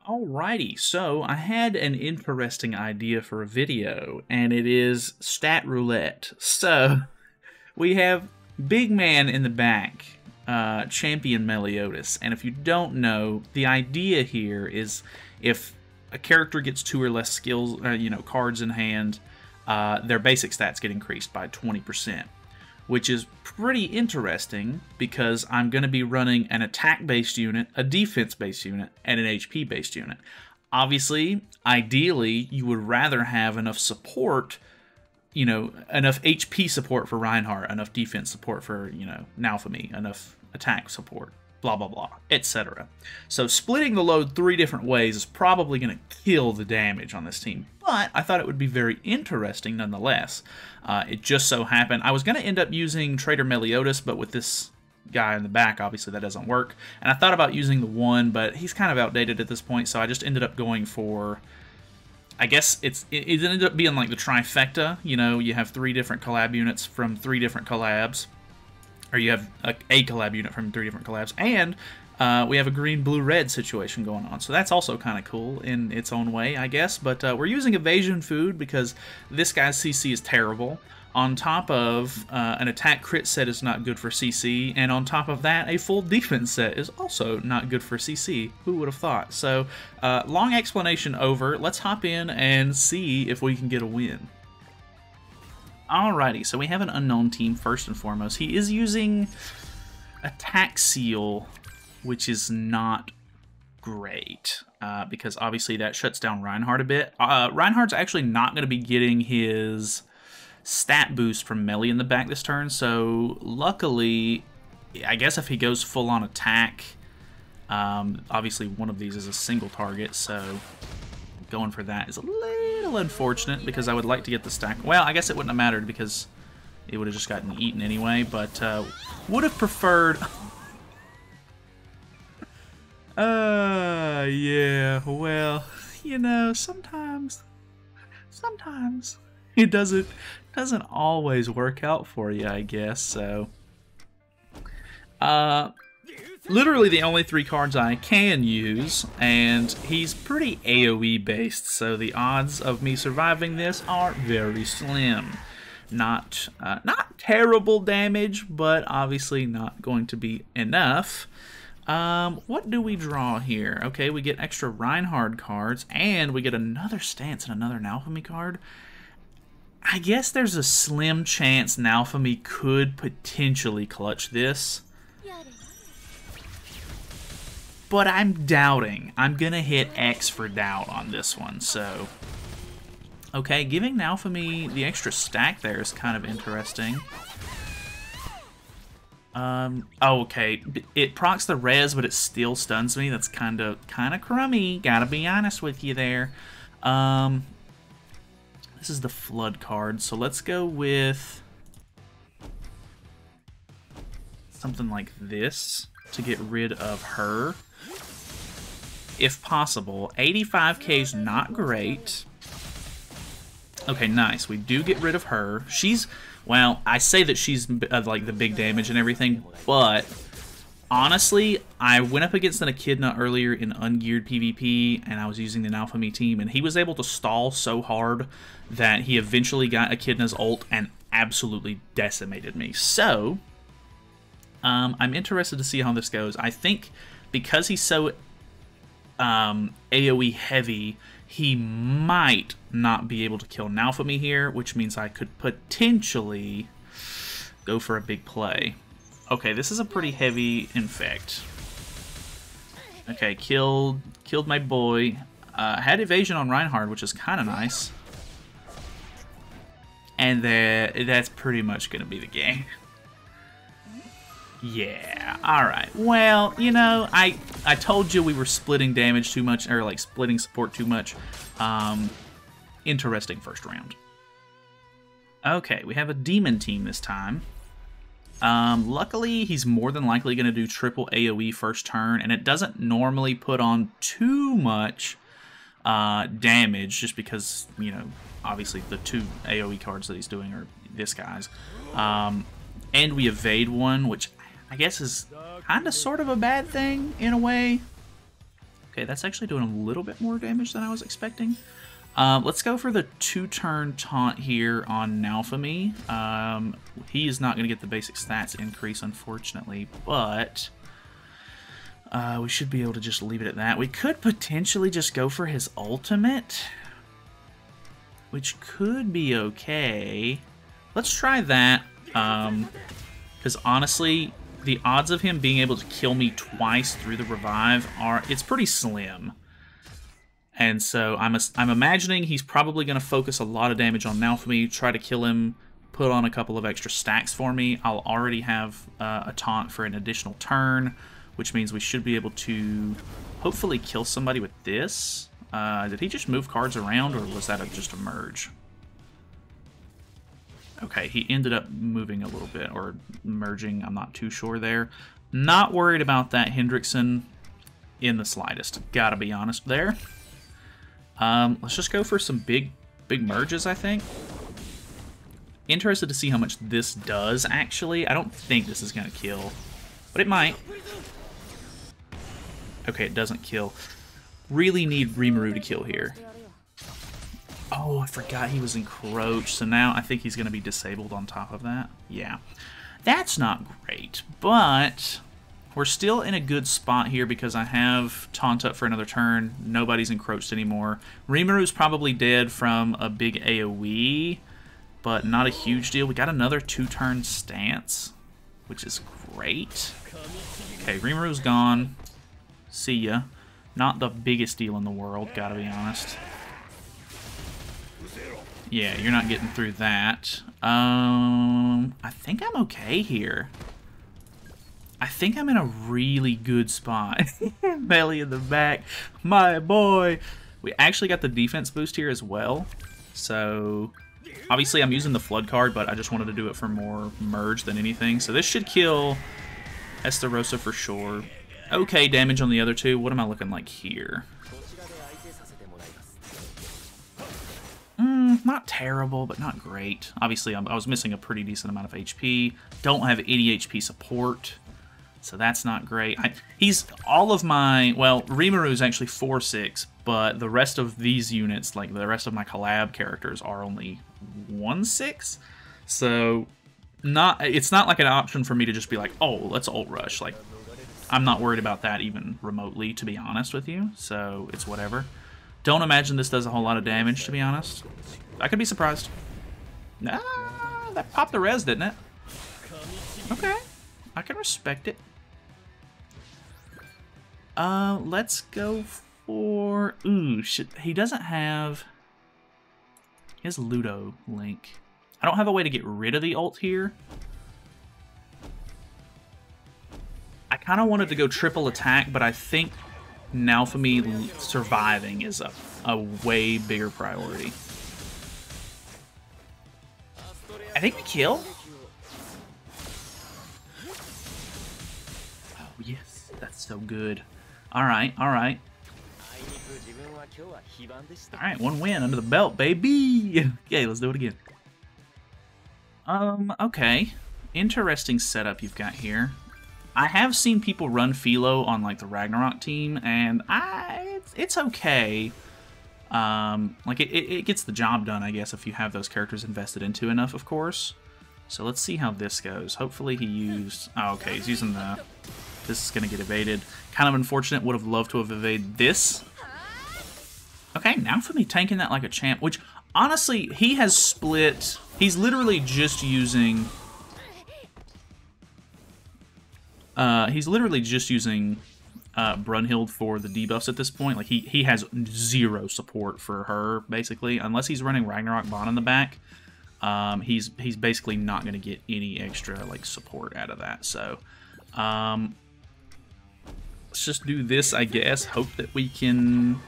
Alrighty, so I had an interesting idea for a video, and it is stat roulette. So, we have big man in the back, champion Meliodas, and if you don't know, the idea here is if a character gets 2 or less skills, cards in hand, their basic stats get increased by 20%. Which is pretty interesting because I'm going to be running an attack-based unit, a defense-based unit, and an HP-based unit. Obviously, ideally, you would rather have enough support, enough HP support for Reinhardt, enough defense support for, Nalfami, enough attack support, blah, blah, blah, etc. So splitting the load 3 different ways is probably going to kill the damage on this team. But I thought it would be very interesting nonetheless. It just so happened I was going to end up using Trader Meliodas, but with this guy in the back, obviously that doesn't work. And I thought about using the 1, but he's kind of outdated at this point, so I just ended up going for... I guess it ended up being like the trifecta. You have 3 different collab units from 3 different collabs. Or you have a collab unit from 3 different collabs. And we have a green, blue, red situation going on. So that's also kind of cool in its own way, I guess. But we're using evasion food because this guy's CC is terrible. On top of an attack crit set is not good for CC. And on top of that, a full defense set is also not good for CC. Who would have thought? So long explanation over. Let's hop in and see if we can get a win. Alrighty, so we have an unknown team first and foremost. He is using Attack Seal, which is not great, because obviously that shuts down Reinhardt a bit. Reinhardt's actually not going to be getting his stat boost from Melee in the back this turn, so luckily, I guess if he goes full on attack, obviously one of these is a single target, so going for that is a little unfortunate because I would like to get the stack. Well, I guess it wouldn't have mattered because it would have just gotten eaten anyway, but would have preferred... yeah, well, sometimes it doesn't always work out for you, I guess, so... literally the only 3 cards I can use, and he's pretty AoE based, so the odds of me surviving this are very slim. Not terrible damage, but obviously not going to be enough. What do we draw here? Okay, we get extra Reinhardt cards, and we get another Stance and another Nalfami card. I guess there's a slim chance Nalfami could potentially clutch this. But I'm doubting. I'm going to hit X for doubt on this one, so... Okay, giving Nalfami the extra stack there is kind of interesting. Oh, okay. It procs the res, but it still stuns me. That's kind of crummy. Gotta be honest with you there. This is the Flood card, so let's go with... something like this to get rid of her. If possible. 85k is not great. Okay, nice. We do get rid of her. She's, well, I say that she's like the big damage and everything, but honestly, I went up against an Echidna earlier in ungeared PvP, and I was using the Nalfami team, and he was able to stall so hard that he eventually got Echidna's ult and absolutely decimated me. So, I'm interested to see how this goes. I think because he's so AoE heavy, he might not be able to kill Nalfami here, which means I could potentially go for a big play. Okay, this is a pretty heavy infect. Okay, killed my boy. Had evasion on Reinhardt, which is kind of nice. And that's pretty much going to be the game. Yeah, alright. Well, I told you we were splitting damage too much, or like splitting support too much. Interesting first round. Okay, we have a demon team this time. Luckily, he's more than likely going to do triple AoE first turn, and it doesn't normally put on too much damage, just because, obviously the 2 AoE cards that he's doing are this guy's. And we evade 1, which I guess is kind of sort of a bad thing in a way. Okay, that's actually doing a little bit more damage than I was expecting. Let's go for the 2-turn taunt here on Nalfami. He is not going to get the basic stats increase, unfortunately, but we should be able to just leave it at that. We could potentially just go for his ultimate, which could be okay. Let's try that, because honestly, the odds of him being able to kill me twice through the revive it's pretty slim. And so I'm imagining he's probably going to focus a lot of damage on Nalfami, try to kill him, put on a couple of extra stacks for me. I'll already have a taunt for an additional turn, which means we should be able to hopefully kill somebody with this. Did he just move cards around, or was that just a merge? Okay, he ended up moving a little bit, or merging, I'm not too sure there. Not worried about that Hendrickson in the slightest, gotta be honest there. Let's just go for some big merges, I think. Interested to see how much this does, actually. I don't think this is going to kill, but it might. Okay, it doesn't kill. Really need Rimuru to kill here. Oh, I forgot he was encroached, so now I think he's going to be disabled on top of that. Yeah, that's not great, but we're still in a good spot here because I have Taunt up for another turn. Nobody's encroached anymore. Rimuru's probably dead from a big AoE, but not a huge deal. We got another 2-turn stance, which is great. Okay, Rimuru's gone. See ya. Not the biggest deal in the world, gotta be honest. Yeah, you're not getting through that. I think I'm okay here. I think I'm in a really good spot. Belly in the back, my boy. We actually got the defense boost here as well. So, obviously I'm using the Flood card, but I just wanted to do it for more merge than anything. So this should kill Estarossa for sure. Okay, damage on the other two. What am I looking like here? Not terrible, but not great. Obviously, I was missing a pretty decent amount of HP. Don't have any HP support, so that's not great. He's all of my... Well, Rimuru is actually 4/6, but the rest of these units, like the rest of my collab characters, are only 1/6. So, it's not like an option for me to just be like, oh, let's ult rush. Like, I'm not worried about that even remotely, to be honest with you. So, it's whatever. Don't imagine this does a whole lot of damage, to be honest. I could be surprised. Ah, that popped the res, didn't it? Okay, I can respect it. Let's go for... Ooh, shit. He doesn't have... He has Ludo Link. I don't have a way to get rid of the ult here. I kind of wanted to go triple attack, but I think now for me surviving is a way bigger priority. I think we kill. Oh yes, that's so good. Alright, alright. Alright, 1 win under the belt, baby! Okay, let's do it again. Okay. Interesting setup you've got here. I have seen people run Filo on like the Ragnarok team, and it's okay. Like it gets the job done, I guess, if you have those characters invested into enough, of course. So let's see how this goes. Hopefully he used... Oh, okay, he's using the... This is going to get evaded. Kind of unfortunate. Would have loved to have evaded this. Okay, now for me tanking that like a champ, which, honestly, he has split... He's literally just using... Brunhild for the debuffs at this point. Like, he has zero support for her, basically. Unless he's running Ragnarok Bond in the back, he's basically not going to get any extra, like, support out of that. So, let's just do this, I guess. Hope that we can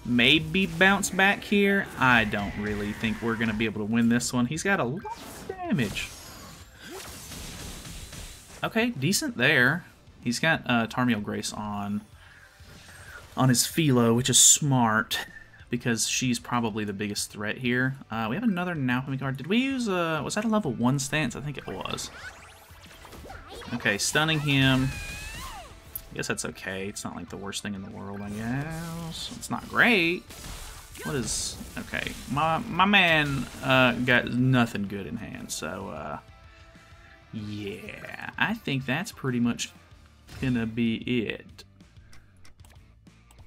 maybe bounce back here. I don't really think we're going to be able to win this one. He's got a lot of damage. Okay, decent there. He's got Tarmiel Grace on his Filo, which is smart, because she's probably the biggest threat here. We have another Nalfami card. Did we use was that a level 1 stance? I think it was. Okay, stunning him. I guess that's okay. It's not like the worst thing in the world, I guess. It's not great. What is... Okay, my man got nothing good in hand, so, yeah. I think that's pretty much gonna be it.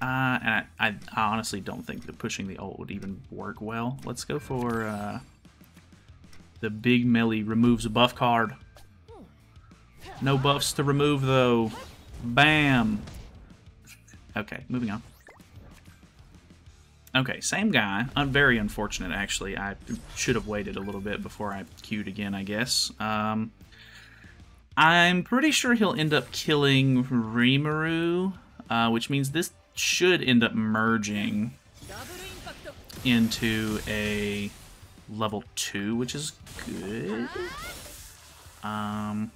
And I honestly don't think that pushing the ult would even work well. Let's go for, the big melee removes a buff card. No buffs to remove, though. Bam! Okay, moving on. Okay, same guy. Very unfortunate, actually. I should have waited a little bit before I queued again, I guess. I'm pretty sure he'll end up killing Rimuru, which means this should end up merging into a level 2, which is good. I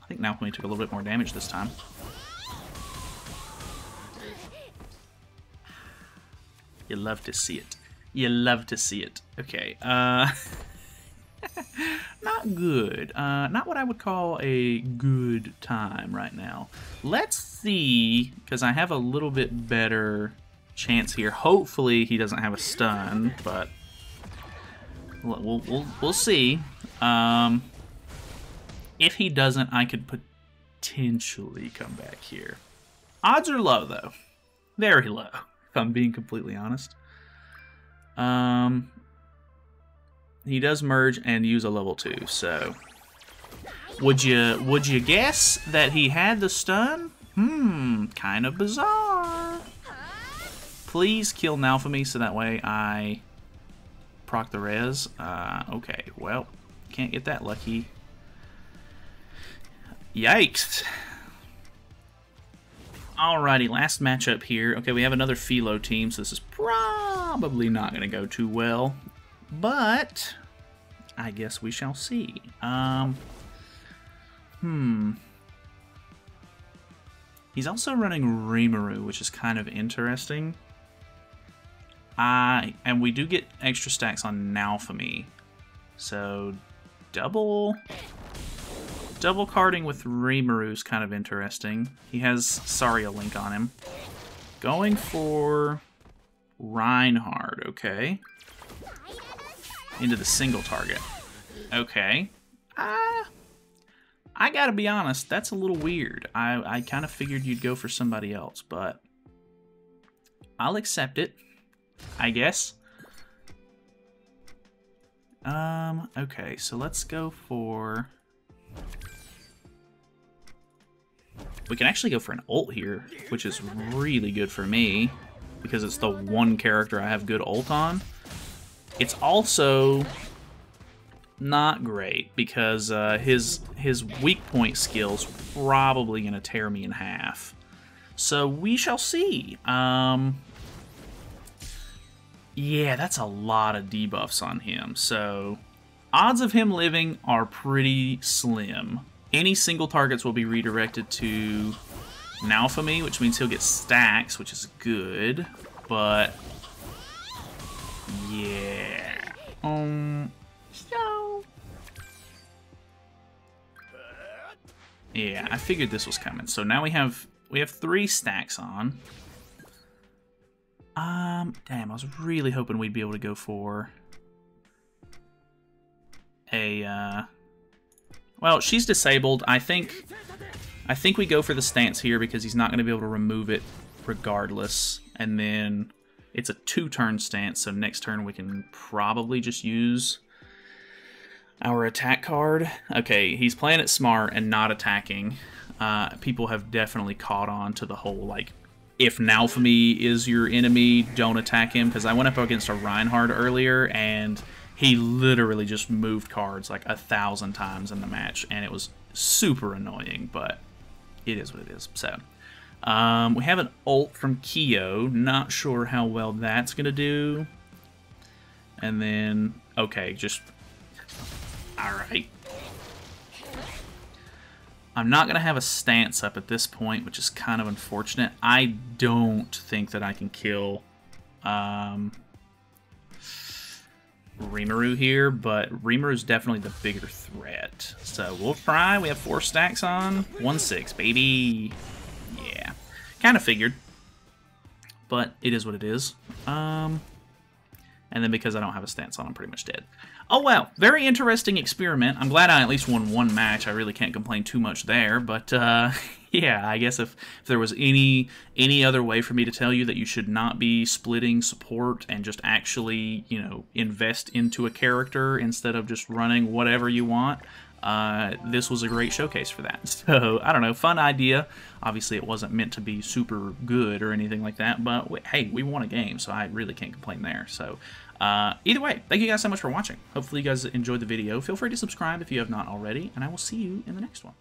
think Naofumi took a little bit more damage this time. You love to see it. You love to see it. Okay, not good. Not what I would call a good time right now. Let's see, because I have a little bit better chance here. Hopefully he doesn't have a stun, but we'll see. If he doesn't, I could potentially come back here. Odds are low, though. Very low, if I'm being completely honest. He does merge and use a level 2, so... Would you guess that he had the stun? Kind of bizarre. Please kill Naofumi so that way I proc the res. Okay, well, can't get that lucky. Yikes. Alrighty, last matchup here. Okay, we have another Filo team, so this is probably not going to go too well. But I guess we shall see. He's also running Rimuru, which is kind of interesting. And we do get extra stacks on Naofumi. So double carding with Rimuru is kind of interesting. He has Saria Link on him. Going for Reinhardt, okay. Into the single target. Okay. I gotta be honest, that's a little weird. I kind of figured you'd go for somebody else, but I'll accept it, I guess. Okay, so let's go for... We can actually go for an ult here, which is really good for me, because it's the one character I have good ult on. It's also not great, because his weak point skill's probably going to tear me in half. So we shall see. Yeah, that's a lot of debuffs on him, so odds of him living are pretty slim. Any single targets will be redirected to Naofumi, which means he'll get stacks, which is good, but yeah. So yeah, I figured this was coming. So now we have 3 stacks on. Damn, I was really hoping we'd be able to go for a well, she's disabled. I think we go for the stance here because he's not going to be able to remove it regardless. And then it's a 2-turn stance, so next turn we can probably just use our attack card. Okay, he's playing it smart and not attacking. People have definitely caught on to the whole, like, if Naofumi is your enemy, don't attack him, because I went up against a Reinhardt earlier, and he literally just moved cards like 1,000 times in the match, and it was super annoying, but it is what it is. So, we have an ult from Kyo. Not sure how well that's going to do. And then, okay, just... Alright. I'm not going to have a stance up at this point, which is kind of unfortunate. I don't think that I can kill... Rimuru here, but Rimuru's definitely the bigger threat. So we'll try. We have 4 stacks on. 1-6, baby. Yeah. Kind of figured. But it is what it is. And then because I don't have a stance on, I'm pretty much dead. Oh well, very interesting experiment. I'm glad I at least won 1 match. I really can't complain too much there. But yeah, I guess if there was any other way for me to tell you that you should not be splitting support and just actually, you know, invest into a character instead of just running whatever you want, this was a great showcase for that. So, I don't know, fun idea. Obviously, it wasn't meant to be super good or anything like that, but hey, we won a game, so I really can't complain there. So, either way, thank you guys so much for watching. Hopefully you guys enjoyed the video. Feel free to subscribe if you have not already, and I will see you in the next one.